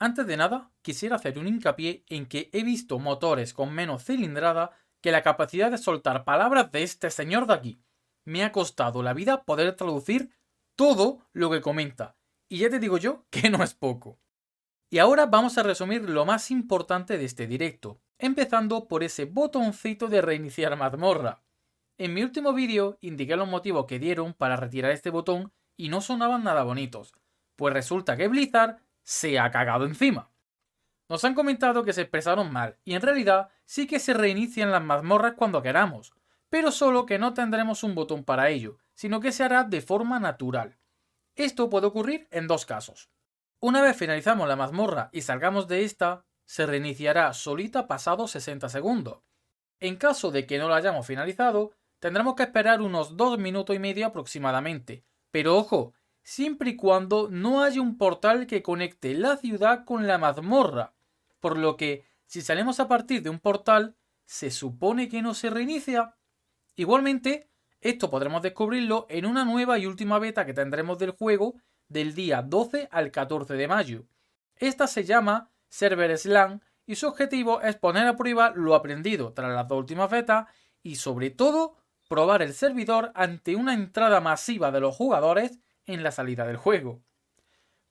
Antes de nada, quisiera hacer un hincapié en que he visto motores con menos cilindrada que la capacidad de soltar palabras de este señor de aquí. Me ha costado la vida poder traducir todo lo que comenta, y ya te digo yo que no es poco. Y ahora vamos a resumir lo más importante de este directo, empezando por ese botoncito de reiniciar mazmorra. En mi último vídeo indiqué los motivos que dieron para retirar este botón y no sonaban nada bonitos, pues resulta que Blizzard se ha cagado encima. Nos han comentado que se expresaron mal, y en realidad sí que se reinician las mazmorras cuando queramos, pero solo que no tendremos un botón para ello, sino que se hará de forma natural. Esto puede ocurrir en dos casos. Una vez finalizamos la mazmorra y salgamos de esta, se reiniciará solita pasados 60 segundos. En caso de que no la hayamos finalizado, tendremos que esperar unos 2 minutos y medio aproximadamente. Pero ojo, siempre y cuando no haya un portal que conecte la ciudad con la mazmorra. Por lo que, si salimos a partir de un portal, se supone que no se reinicia. Igualmente, esto podremos descubrirlo en una nueva y última beta que tendremos del juego del día 12 al 14 de mayo. Esta se llama Server Slam y su objetivo es poner a prueba lo aprendido tras las dos últimas betas y sobre todo probar el servidor ante una entrada masiva de los jugadores en la salida del juego.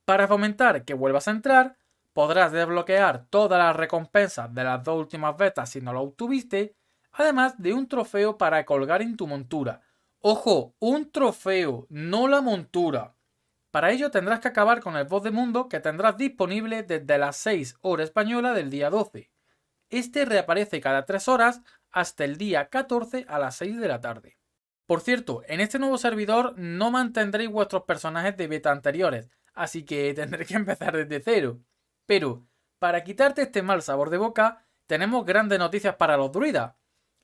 Para fomentar que vuelvas a entrar, podrás desbloquear todas las recompensas de las dos últimas betas si no lo obtuviste, además de un trofeo para colgar en tu montura. Ojo, un trofeo, no la montura. Para ello tendrás que acabar con el boss de mundo que tendrás disponible desde las 6 horas española del día 12. Este reaparece cada 3 horas hasta el día 14 a las 6 de la tarde. Por cierto, en este nuevo servidor no mantendréis vuestros personajes de beta anteriores, así que tendré que empezar desde cero. Pero, para quitarte este mal sabor de boca, tenemos grandes noticias para los druidas.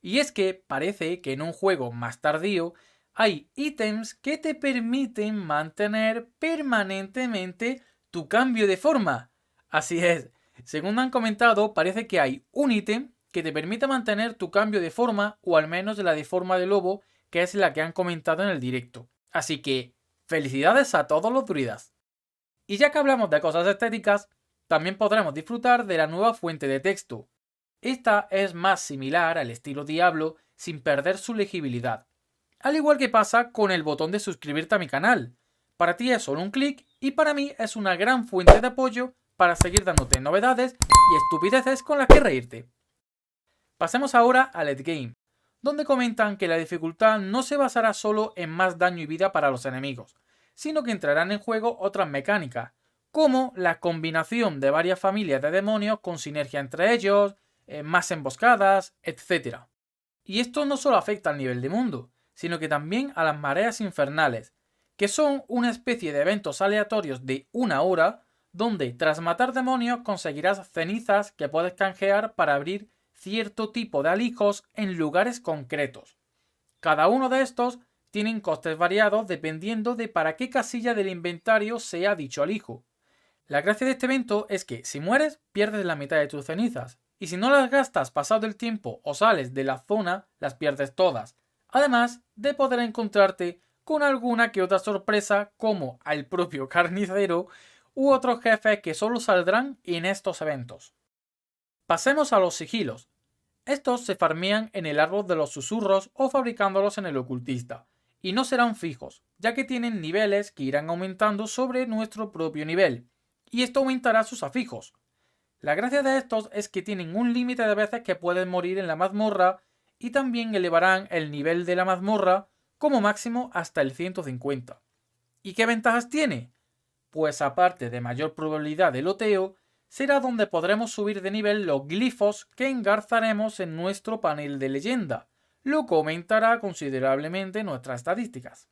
Y es que parece que en un juego más tardío hay ítems que te permiten mantener permanentemente tu cambio de forma. Así es, según han comentado, parece que hay un ítem que te permite mantener tu cambio de forma, o al menos la de forma de lobo, que es la que han comentado en el directo. Así que, felicidades a todos los druidas. Y ya que hablamos de cosas estéticas, también podremos disfrutar de la nueva fuente de texto. Esta es más similar al estilo Diablo sin perder su legibilidad. Al igual que pasa con el botón de suscribirte a mi canal. Para ti es solo un clic y para mí es una gran fuente de apoyo para seguir dándote novedades y estupideces con las que reírte. Pasemos ahora al endgame, donde comentan que la dificultad no se basará solo en más daño y vida para los enemigos, sino que entrarán en juego otras mecánicas, como la combinación de varias familias de demonios con sinergia entre ellos, más emboscadas, etc. Y esto no solo afecta al nivel de mundo, sino que también a las mareas infernales, que son una especie de eventos aleatorios de 1 hora, donde tras matar demonios conseguirás cenizas que puedes canjear para abrir cierto tipo de alijos en lugares concretos. Cada uno de estos tienen costes variados dependiendo de para qué casilla del inventario sea dicho alijo. La gracia de este evento es que si mueres pierdes la mitad de tus cenizas, y si no las gastas pasado el tiempo o sales de la zona las pierdes todas, además de poder encontrarte con alguna que otra sorpresa como al propio carnicero u otros jefes que solo saldrán en estos eventos. Pasemos a los sigilos. Estos se farmean en el árbol de los susurros o fabricándolos en el ocultista, y no serán fijos, ya que tienen niveles que irán aumentando sobre nuestro propio nivel, y esto aumentará sus afijos. La gracia de estos es que tienen un límite de veces que pueden morir en la mazmorra y también elevarán el nivel de la mazmorra como máximo hasta el 150. ¿Y qué ventajas tiene? Pues aparte de mayor probabilidad de loteo, será donde podremos subir de nivel los glifos que engarzaremos en nuestro panel de leyenda, lo que aumentará considerablemente nuestras estadísticas.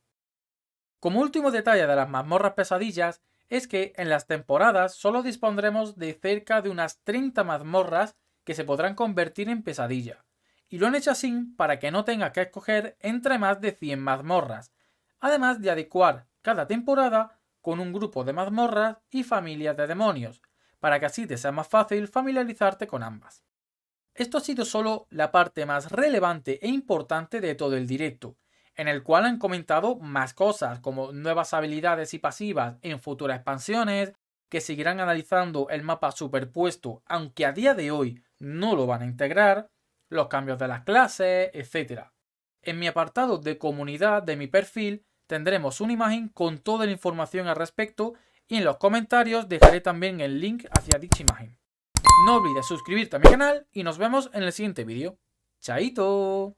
Como último detalle de las mazmorras pesadillas, es que en las temporadas solo dispondremos de cerca de unas 30 mazmorras que se podrán convertir en pesadilla, y lo han hecho así para que no tengas que escoger entre más de 100 mazmorras, además de adecuar cada temporada con un grupo de mazmorras y familias de demonios, para que así te sea más fácil familiarizarte con ambas. Esto ha sido solo la parte más relevante e importante de todo el directo, en el cual han comentado más cosas como nuevas habilidades y pasivas en futuras expansiones, que seguirán analizando el mapa superpuesto, aunque a día de hoy no lo van a integrar, los cambios de las clases, etc. En mi apartado de comunidad de mi perfil tendremos una imagen con toda la información al respecto y en los comentarios dejaré también el link hacia dicha imagen. No olvides suscribirte a mi canal y nos vemos en el siguiente vídeo. ¡Chaito!